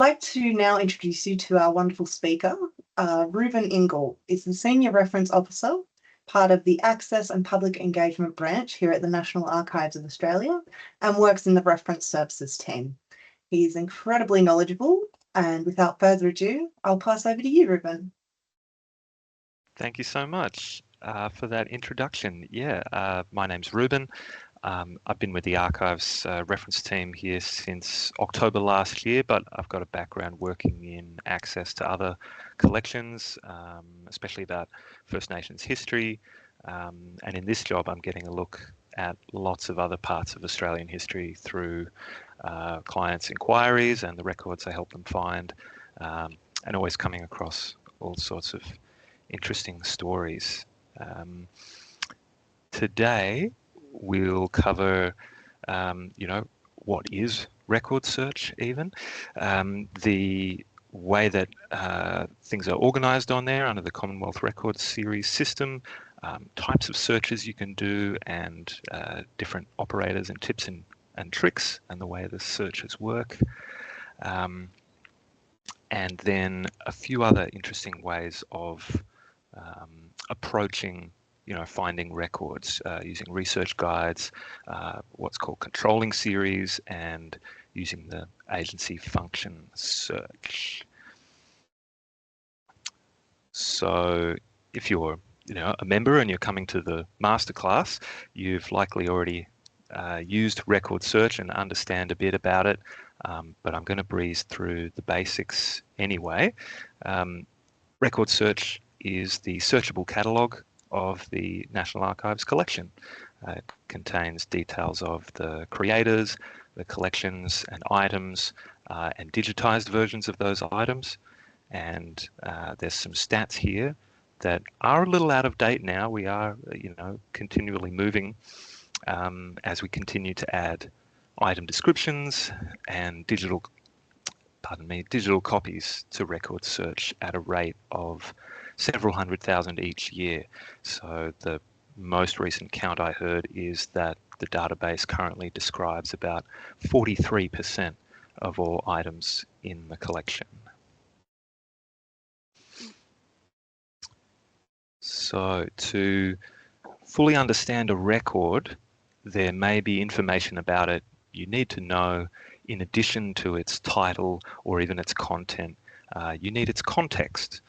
I'd like to now introduce you to our wonderful speaker. Reuben Ingle is the Senior Reference Officer, part of the Access and Public Engagement branch here at the National Archives of Australia, and works in the Reference Services team. He is incredibly knowledgeable, and without further ado, I'll pass over to you, Reuben. Thank you so much for that introduction. My name's Reuben. I've been with the Archives reference team here since October last year, but I've got a background working in access to other collections, especially about First Nations history. And in this job, I'm getting a look at lots of other parts of Australian history through clients' inquiries and the records I help them find, and always coming across all sorts of interesting stories. Today, we'll cover, what is record search even, the way that things are organised on there under the Commonwealth Records Series system, types of searches you can do, and different operators and tips and tricks and the way the searches work. And then a few other interesting ways of approaching finding records using research guides, what's called controlling series, and using the agency function search. So if you're a member and you're coming to the masterclass, you've likely already used record search and understand a bit about it, but I'm going to breeze through the basics anyway. Record search is the searchable catalogue of the National Archives collection. It contains details of the creators, the collections and items, and digitised versions of those items. And there's some stats here that are a little out of date now. We are, continually moving as we continue to add item descriptions and digital copies to record search at a rate of several 100,000 each year. So the most recent count I heard is that the database currently describes about 43% of all items in the collection. So to fully understand a record, there may be information about it you need to know in addition to its title or even its content. You need its context.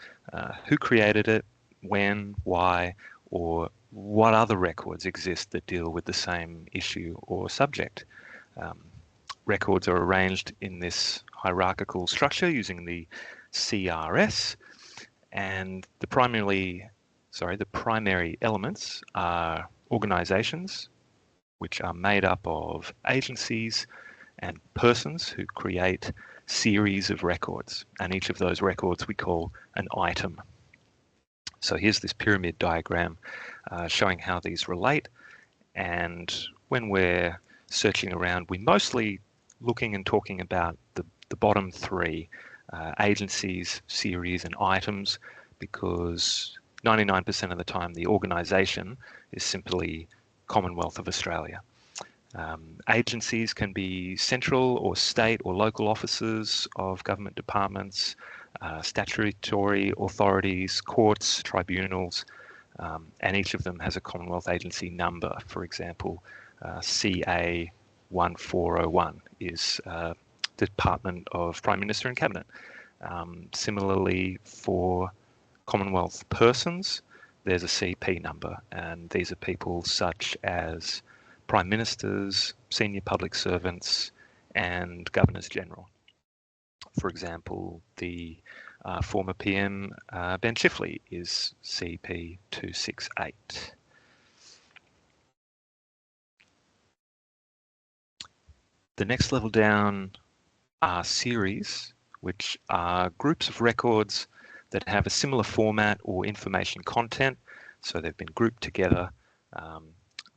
Who created it, when, why, or what other records exist that deal with the same issue or subject. Records are arranged in this hierarchical structure using the CRS, and the primary elements are organisations, which are made up of agencies and persons who create series of records, and each of those records we call an item. So here's this pyramid diagram showing how these relate, and when we're searching around, we're mostly looking and talking about the bottom three, agencies, series and items, because 99% of the time the organisation is simply Commonwealth of Australia. Agencies can be central or state or local offices of government departments, statutory authorities, courts, tribunals, and each of them has a Commonwealth agency number. For example, CA 1401 is Department of Prime Minister and Cabinet. Similarly, for Commonwealth persons, there's a CP number, and these are people such as Prime Ministers, senior public servants, and Governors General. For example, the former PM Ben Chifley is CP 268. The next level down are series, which are groups of records that have a similar format or information content. So they've been grouped together.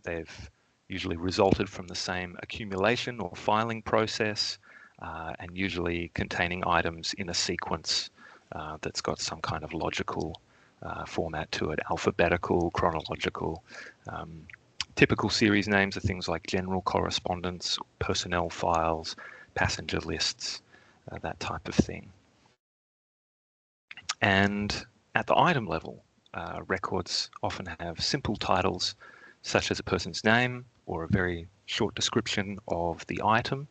They've usually resulted from the same accumulation or filing process, and usually containing items in a sequence that's got some kind of logical format to it, alphabetical, chronological. Typical series names are things like general correspondence, personnel files, passenger lists, that type of thing. And at the item level, records often have simple titles such as a person's name or a very short description of the item,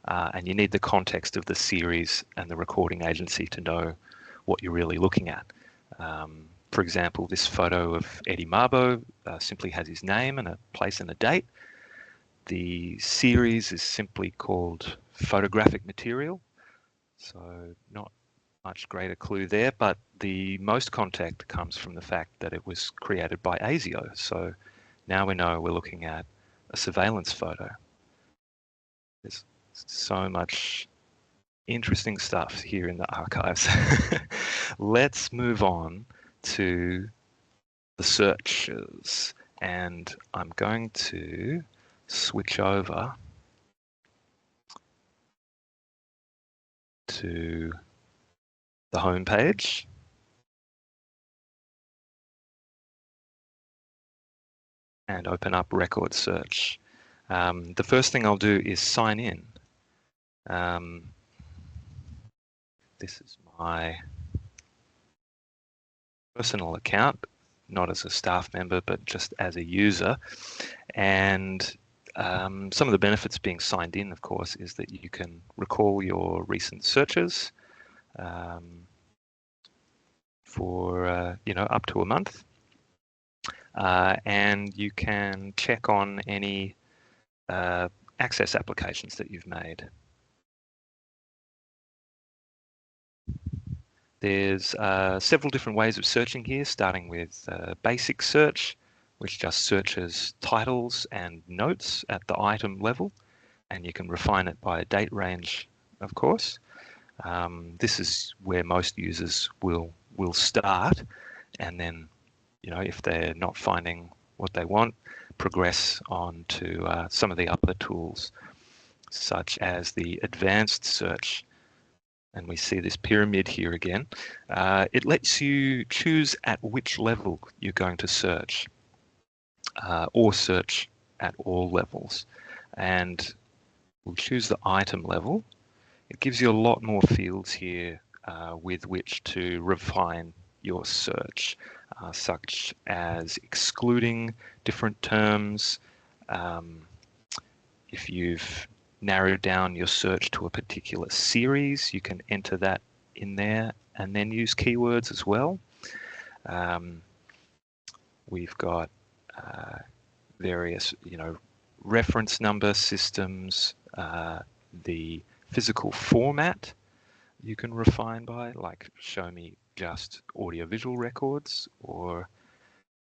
and you need the context of the series and the recording agency to know what you're really looking at. For example, this photo of Eddie Mabo simply has his name and a place and a date. The series is simply called photographic material, so not much greater clue there, but the most context comes from the fact that it was created by ASIO. So now we know we're looking at a surveillance photo. There's so much interesting stuff here in the archives. Let's move on to the searches, and I'm going to switch over to the home page. And open up RecordSearch. The first thing I'll do is sign in. This is my personal account, not as a staff member, but just as a user. And some of the benefits being signed in, of course, is that you can recall your recent searches for up to a month. And you can check on any access applications that you've made. There's several different ways of searching here, starting with basic search, which just searches titles and notes at the item level, and you can refine it by a date range, of course. This is where most users will start, and then, if they're not finding what they want, progress on to some of the other tools, such as the advanced search. And we see this pyramid here again. It lets you choose at which level you're going to search, or search at all levels. And we'll choose the item level. It gives you a lot more fields here with which to refine your search, such as excluding different terms. If you've narrowed down your search to a particular series, you can enter that in there and then use keywords as well. We've got various, reference number systems, the physical format you can refine by, like show me just audiovisual records, or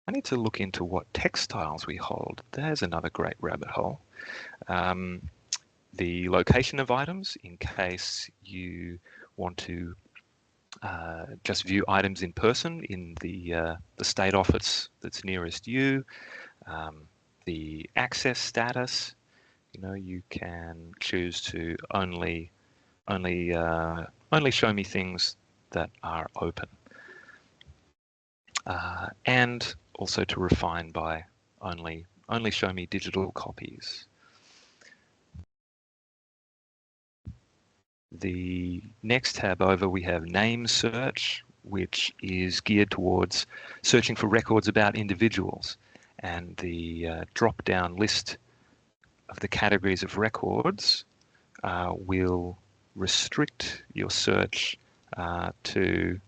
I need to look into what textiles we hold. There's another great rabbit hole. The location of items, in case you want to just view items in person in the state office that's nearest you. The access status, you can choose to only show me things that are open, and also to refine by only show me digital copies. The next tab over, we have name search, which is geared towards searching for records about individuals, and the drop-down list of the categories of records will restrict your search to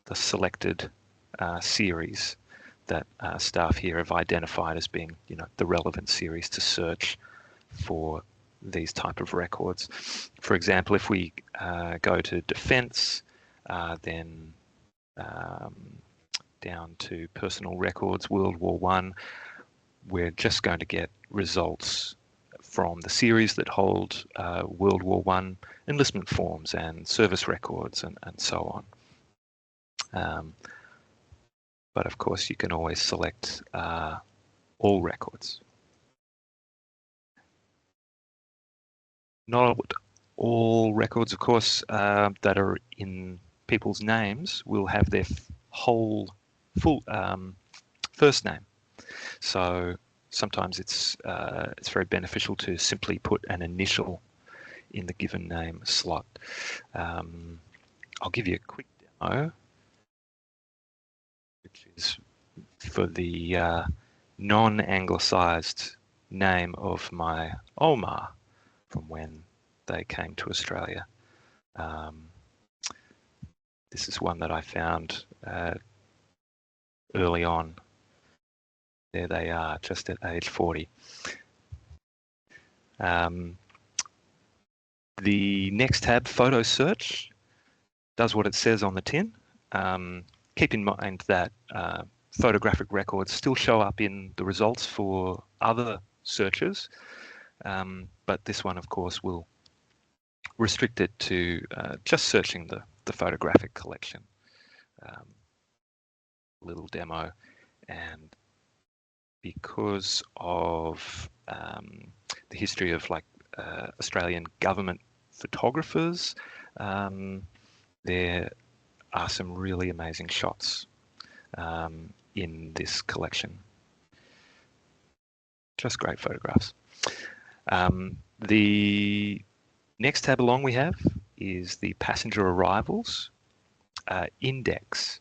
the selected series that staff here have identified as being, the relevant series to search for these type of records. For example, if we go to defense, then down to personal records, World War I, we're just going to get results from the series that hold World War I enlistment forms and service records and so on. But of course, you can always select all records. Not all records, of course, that are in people's names will have their full first name. So sometimes it's very beneficial to simply put an initial in the given name slot. I'll give you a quick demo, which is for the non-anglicised name of my Oma from when they came to Australia. This is one that I found early on. There they are, just at age 40. The next tab, Photo Search, does what it says on the tin. Keep in mind that photographic records still show up in the results for other searches, but this one, of course, will restrict it to just searching the photographic collection. Little demo, and because of the history of Australian government photographers, there are some really amazing shots in this collection. Just great photographs. The next tab along we have is the passenger arrivals index.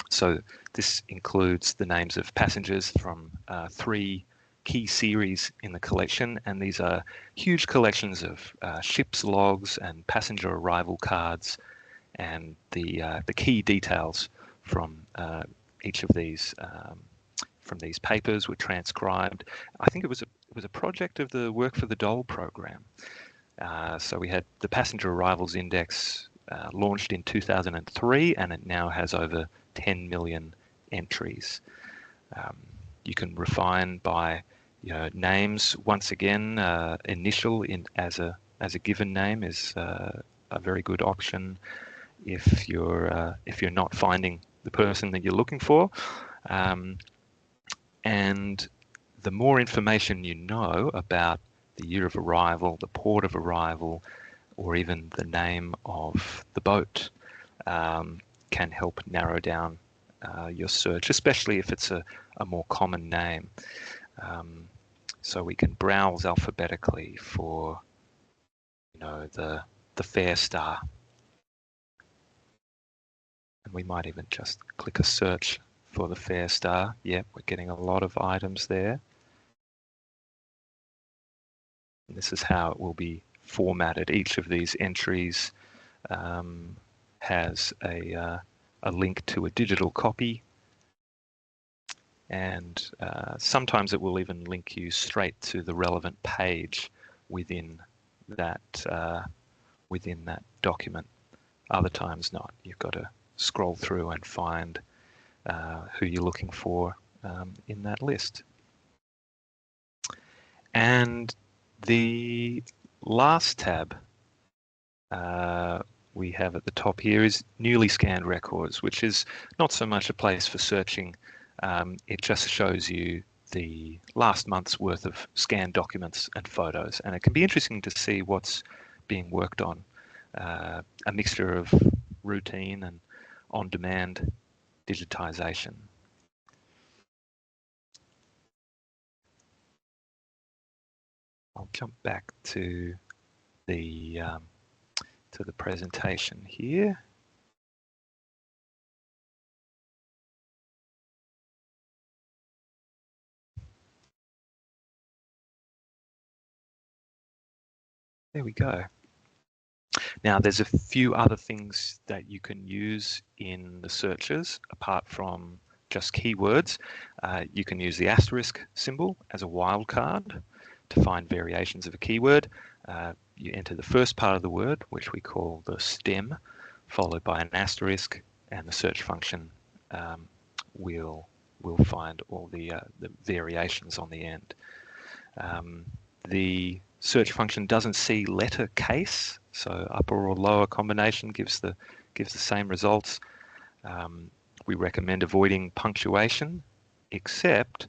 So this includes the names of passengers from 3 key series in the collection, and these are huge collections of ships logs and passenger arrival cards, and the key details from each of these from these papers were transcribed. I think it was a project of the Work for the Dole program. So we had the passenger arrivals index launched in 2003, and it now has over 10 million entries. You can refine by names. Once again, initial as a given name is a very good option if you're not finding the person that you're looking for. And the more information you know about the year of arrival, the port of arrival, or even the name of the boat, can help narrow down your search, especially if it's a more common name. So we can browse alphabetically for, the Fair Star, and we might even just click a search for the Fair Star. Yep, we're getting a lot of items there. And this is how it will be formatted. Each of these entries has a link to a digital copy, and sometimes it will even link you straight to the relevant page within that document. Other times not. You've got to scroll through and find who you're looking for in that list. And the last tab we have at the top here is newly scanned records, which is not so much a place for searching. It just shows you the last month's worth of scanned documents and photos, and it can be interesting to see what's being worked on. A mixture of routine and on-demand digitization. I'll jump back to the presentation here. There we go. Now, there's a few other things that you can use in the searches apart from just keywords. You can use the asterisk symbol as a wildcard to find variations of a keyword. You enter the first part of the word, which we call the stem, followed by an asterisk, and the search function will find all the variations on the end. The search function doesn't see letter case, so upper or lower combination gives the same results. We recommend avoiding punctuation, except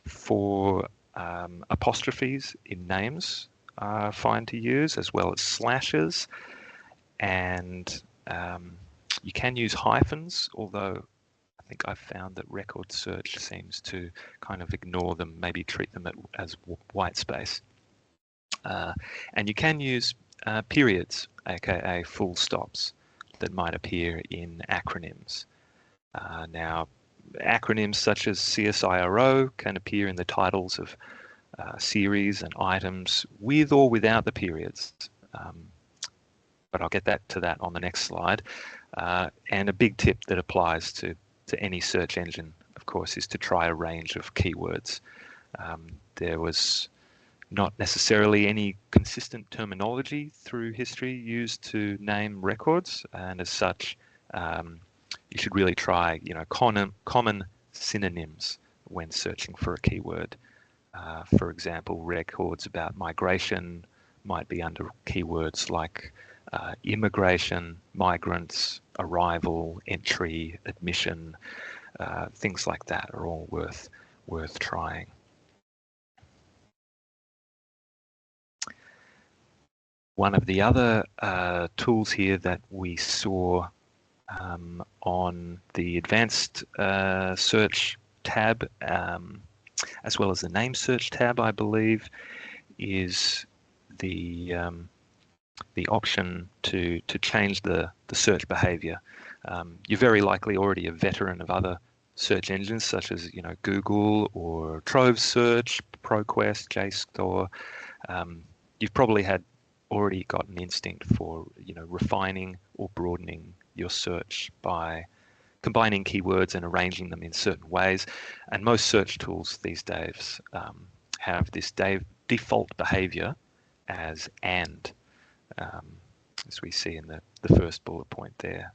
for apostrophes in names are fine to use, as well as slashes, and you can use hyphens, although I think I've found that RecordSearch seems to kind of ignore them, maybe treat them as white space. And you can use periods, aka full stops, that might appear in acronyms. Now, acronyms such as CSIRO can appear in the titles of series and items with or without the periods. But I'll get to that on the next slide. And a big tip that applies to any search engine, of course, is to try a range of keywords. There was not necessarily any consistent terminology through history used to name records, and as such, you should really try, common synonyms when searching for a keyword. For example, records about migration might be under keywords like immigration, migrants, arrival, entry, admission. Things like that are all worth trying. One of the other tools here that we saw on the advanced search tab, as well as the name search tab, I believe, is the option to change the search behavior. You're very likely already a veteran of other search engines such as Google or Trove Search, ProQuest, JSTOR. You've probably already got an instinct for refining or broadening your search by combining keywords and arranging them in certain ways. And most search tools these days have this default behavior as and. As we see in the first bullet point there,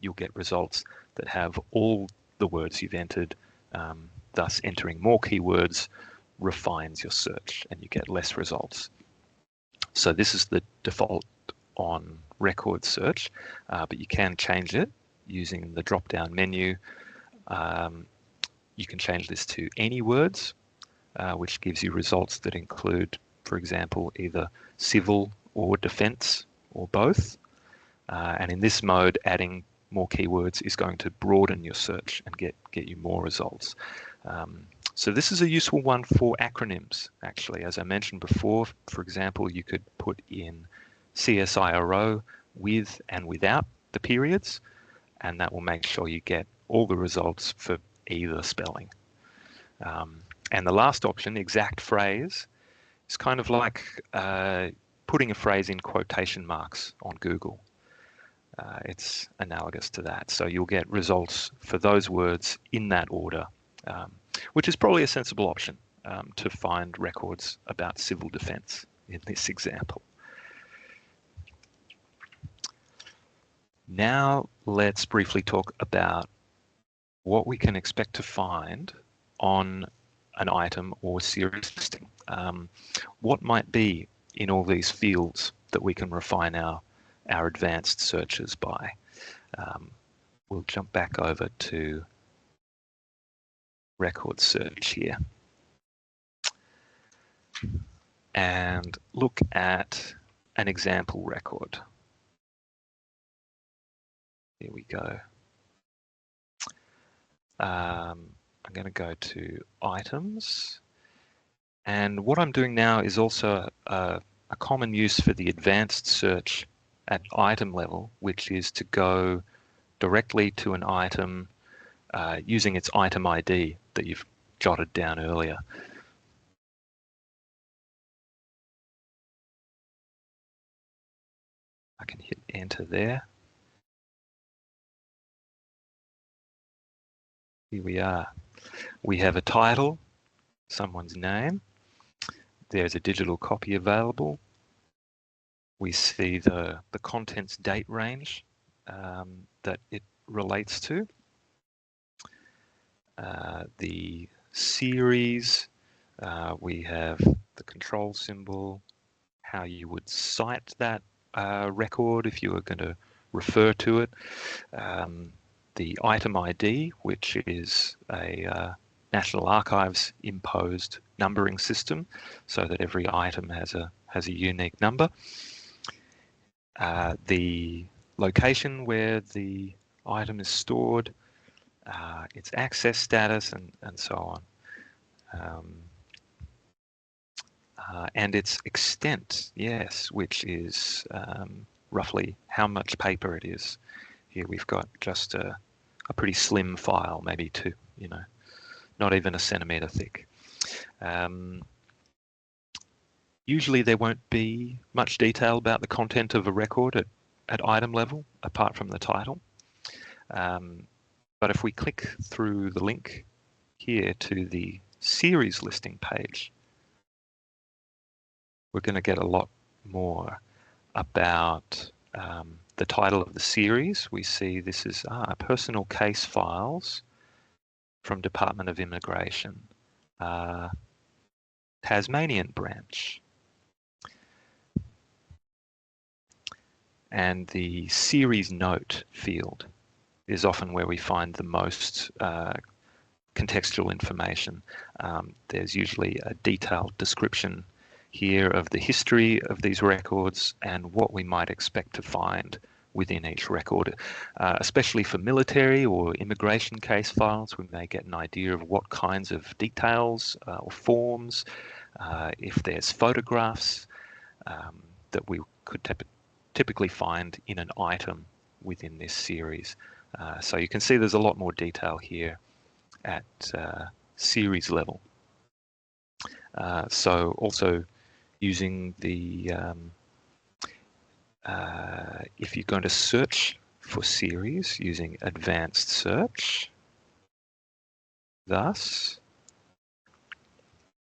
you'll get results that have all the words you've entered, thus entering more keywords refines your search and you get less results. So this is the default on RecordSearch, but you can change it using the drop-down menu. You can change this to any words, which gives you results that include, for example, either civil or defense or both. And in this mode, adding more keywords is going to broaden your search and get you more results. So this is a useful one for acronyms, actually. As I mentioned before, for example, you could put in CSIRO with and without the periods, and that will make sure you get all the results for either spelling. And the last option, exact phrase, is kind of like putting a phrase in quotation marks on Google. It's analogous to that. So you'll get results for those words in that order, which is probably a sensible option to find records about civil defense in this example. Now let's briefly talk about what we can expect to find on an item or series listing. What might be in all these fields that we can refine our advanced searches by. We'll jump back over to RecordSearch here and look at an example record. Here we go. I'm going to go to items, and what I'm doing now is also a common use for the advanced search at item level, which is to go directly to an item using its item ID that you've jotted down earlier. I can hit enter there. Here we are. We have a title, someone's name. There's a digital copy available. We see the contents date range that it relates to. The series, we have the control symbol, how you would cite that record if you were going to refer to it. The item ID, which is a National Archives imposed numbering system, so that every item has a unique number. The location where the item is stored, its access status, and so on. and its extent, yes, which is roughly how much paper it is. Here we've got just a pretty slim file, maybe not even a centimetre thick. Usually there won't be much detail about the content of a record at item level, apart from the title. But if we click through the link here to the series listing page, we're going to get a lot more about the title of the series. We see this is personal case files from Department of Immigration, Tasmanian branch. And the series note field is often where we find the most contextual information. There's usually a detailed description here of the history of these records and what we might expect to find within each record. Especially for military or immigration case files, we may get an idea of what kinds of details or forms, if there's photographs that we could typically find in an item within this series. So you can see there's a lot more detail here at series level. So also using the, if you're going to search for series using advanced search, thus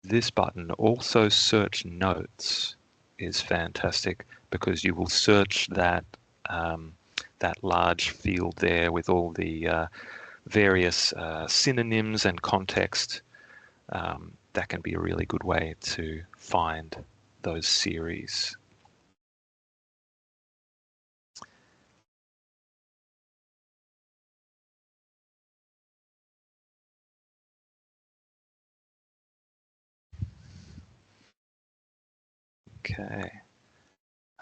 this button, also search notes, is fantastic because you will search that that large field there with all the various synonyms and context. That can be a really good way to find those series. Okay.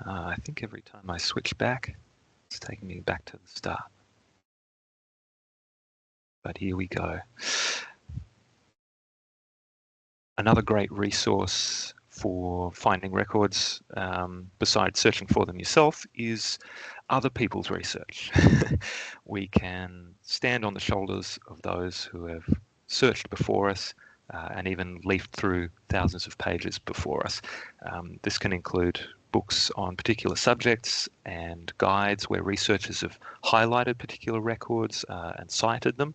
I think every time I switch back, it's taking me back to the start. But here we go. Another great resource for finding records, besides searching for them yourself, is other people's research. We can stand on the shoulders of those who have searched before us and even leafed through thousands of pages before us. This can include books on particular subjects and guides where researchers have highlighted particular records and cited them.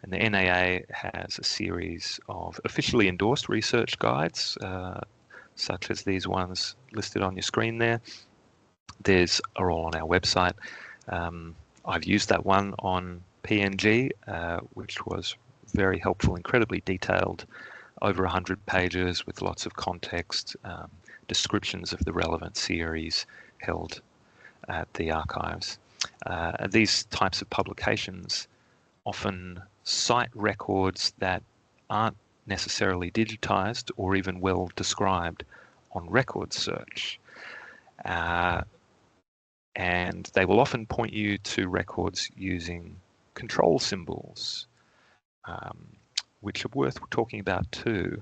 And the NAA has a series of officially endorsed research guides, such as these ones listed on your screen there. These are all on our website. I've used that one on PNG, which was very helpful, incredibly detailed, over 100 pages with lots of context, descriptions of the relevant series held at the archives. These types of publications often cite records that aren't necessarily digitized or even well described on RecordSearch. And they will often point you to records using control symbols, which are worth talking about too.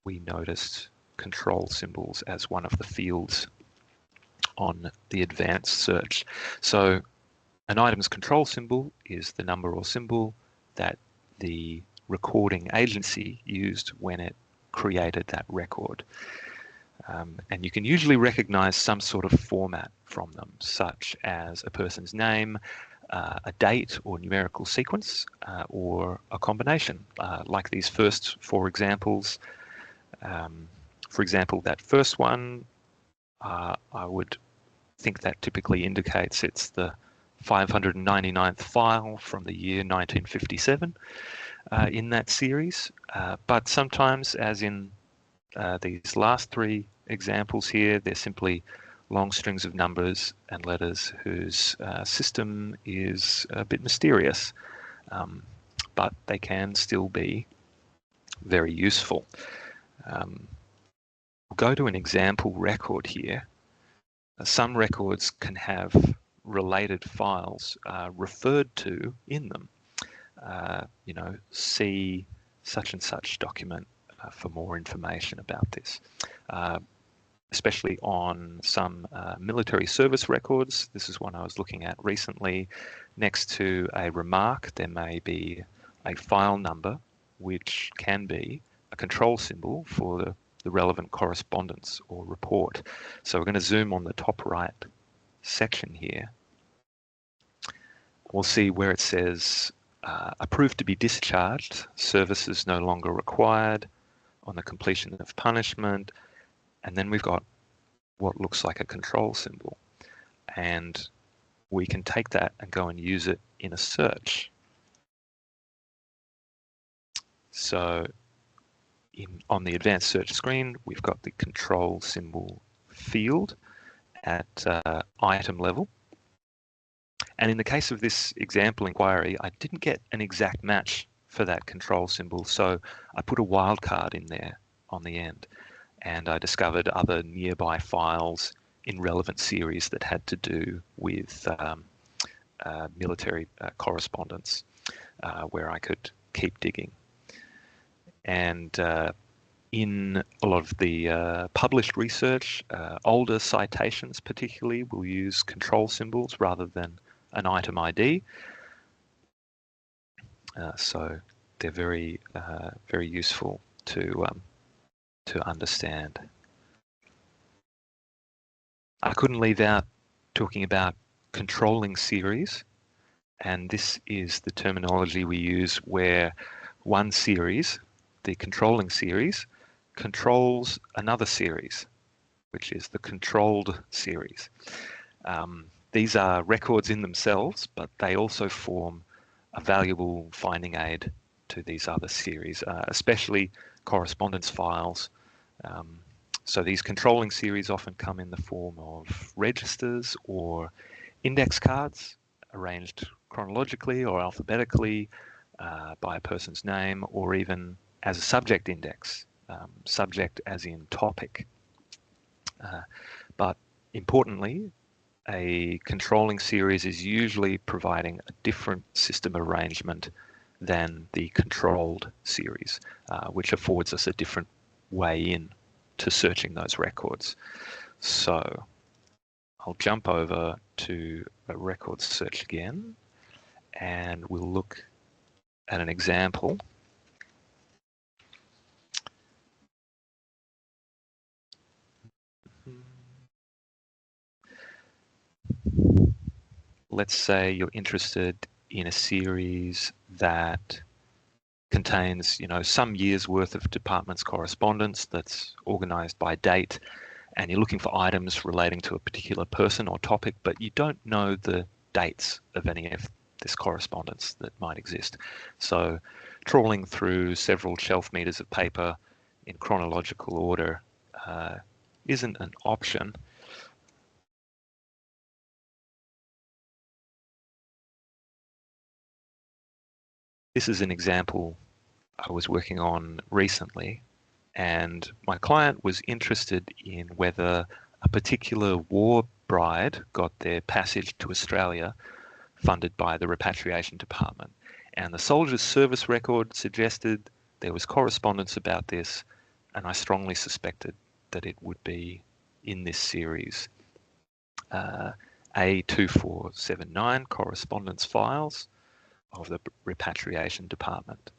We noticed control symbols as one of the fields on the advanced search. So an item's control symbol is the number or symbol that the recording agency used when it created that record. And you can usually recognize some sort of format from them, such as a person's name, a date or numerical sequence, or a combination, like these first four examples. For example, that first one, I would think that typically indicates it's the 599th file from the year 1957 in that series. But sometimes, as in these last three examples here, they're simply long strings of numbers and letters whose system is a bit mysterious, but they can still be very useful. We'll go to an example record here. Some records can have related files referred to in them. See such and such document for more information about this. Especially on some military service records. This is one I was looking at recently. Next to a remark, there may be a file number, which can be a control symbol for the relevant correspondence or report. So we're going to zoom on the top right section here. We'll see where it says approved to be discharged, services no longer required, on the completion of punishment, and then we've got what looks like a control symbol. And we can take that and go and use it in a search. So on the advanced search screen, we've got the control symbol field at item level. And in the case of this example inquiry, I didn't get an exact match for that control symbol. So I put a wildcard in there on the end, and I discovered other nearby files in relevant series that had to do with military correspondence, where I could keep digging. And in a lot of the published research, older citations particularly will use control symbols rather than an item ID. So they're very, very useful to understand. I couldn't leave out talking about controlling series, and this is the terminology we use where one series, the controlling series, controls another series, which is the controlled series. These are records in themselves, but they also form a valuable finding aid to these other series, especially correspondence files. So these controlling series often come in the form of registers or index cards arranged chronologically or alphabetically by a person's name, or even as a subject index, subject as in topic. But importantly, a controlling series is usually providing a different system arrangement than the controlled series, which affords us a different way in to searching those records. So I'll jump over to a record search again, and we'll look at an example. Let's say you're interested in a series that contains, some years worth of department's correspondence that's organized by date, and you're looking for items relating to a particular person or topic, but you don't know the dates of any of this correspondence that might exist. So trawling through several shelf meters of paper in chronological order isn't an option. This is an example I was working on recently, and my client was interested in whether a particular war bride got their passage to Australia funded by the repatriation department. And the soldier's service record suggested there was correspondence about this, and I strongly suspected that it would be in this series. A2479 correspondence files of the repatriation department.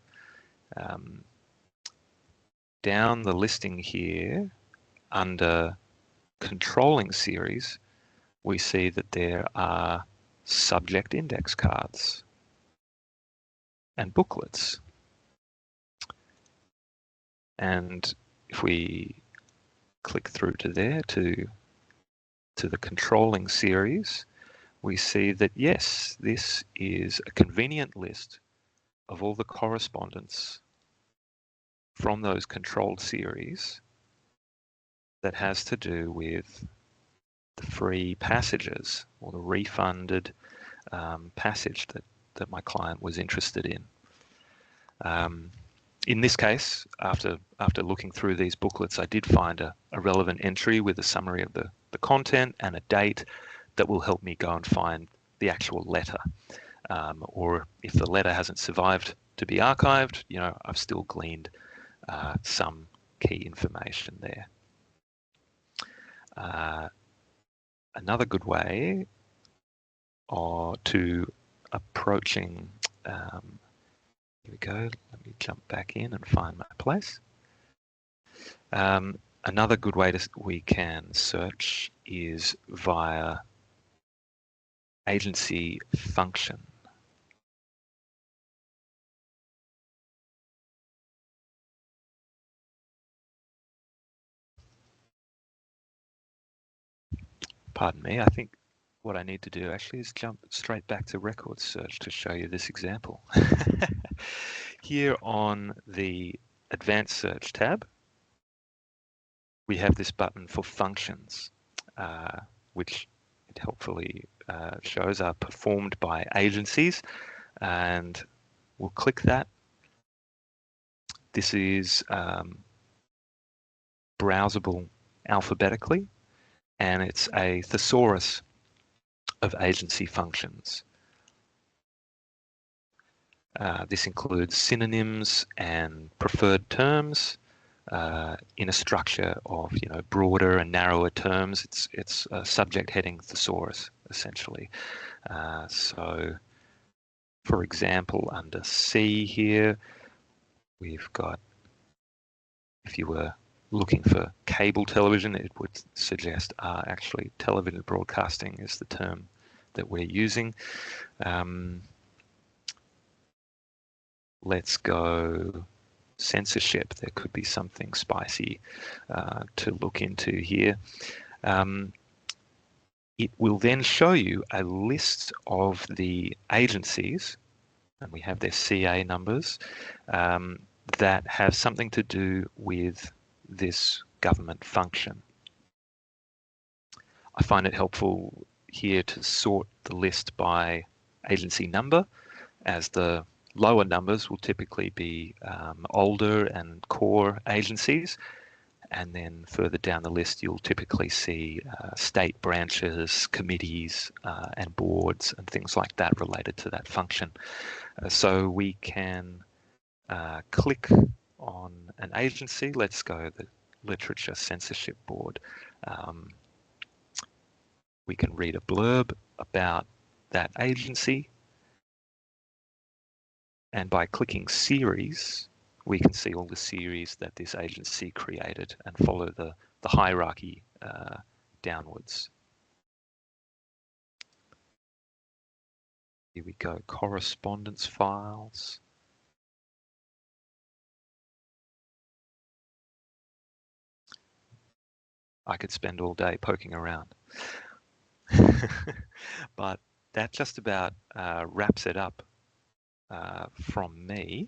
Down the listing here, under controlling series, we see that there are subject index cards and booklets. And if we click through to there, to the controlling series, we see that yes, this is a convenient list of all the correspondence from those controlled series that has to do with the free passages or the refunded passage that my client was interested in. In this case, after looking through these booklets, I did find a relevant entry with a summary of the content and a date that will help me go and find the actual letter. Or if the letter hasn't survived to be archived, I've still gleaned some key information there. Another good way to approaching, here we go, let me jump back in and find my place. Another good way we can search is via agency function. Pardon me, I think what I need to do actually is jump straight back to RecordSearch to show you this example. Here on the Advanced Search tab, we have this button for functions, which it helpfully shows are performed by agencies, and we'll click that. This is browsable alphabetically, and it's a thesaurus of agency functions. This includes synonyms and preferred terms in a structure of broader and narrower terms. It's a subject heading thesaurus essentially. So, for example, under C here, we've got, if you were looking for cable television, it would suggest actually television broadcasting is the term that we're using. Let's go censorship. There could be something spicy to look into here. It will then show you a list of the agencies, and we have their CA numbers, that have something to do with this government function. I find it helpful here to sort the list by agency number, as the lower numbers will typically be older and core agencies, and then further down the list you'll typically see state branches, committees and boards and things like that related to that function. So we can click on an agency. Let's go the Literature Censorship Board. We can read a blurb about that agency, and by clicking series we can see all the series that this agency created and follow the hierarchy downwards. Here we go, correspondence files. I could spend all day poking around. But that just about wraps it up from me.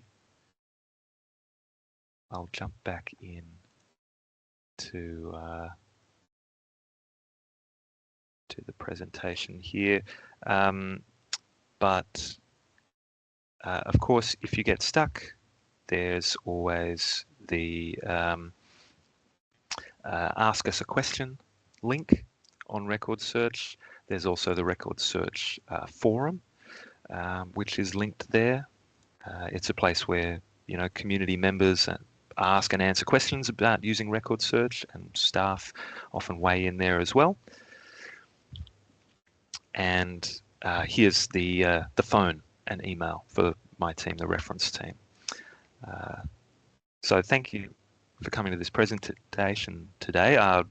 I'll jump back in to the presentation here. But of course, if you get stuck, there's always the Ask Us a Question link on RecordSearch. There's also the RecordSearch forum, which is linked there. It's a place where community members ask and answer questions about using RecordSearch, and staff often weigh in there as well. And here's the phone and email for my team, the reference team. So thank you for coming to this presentation today.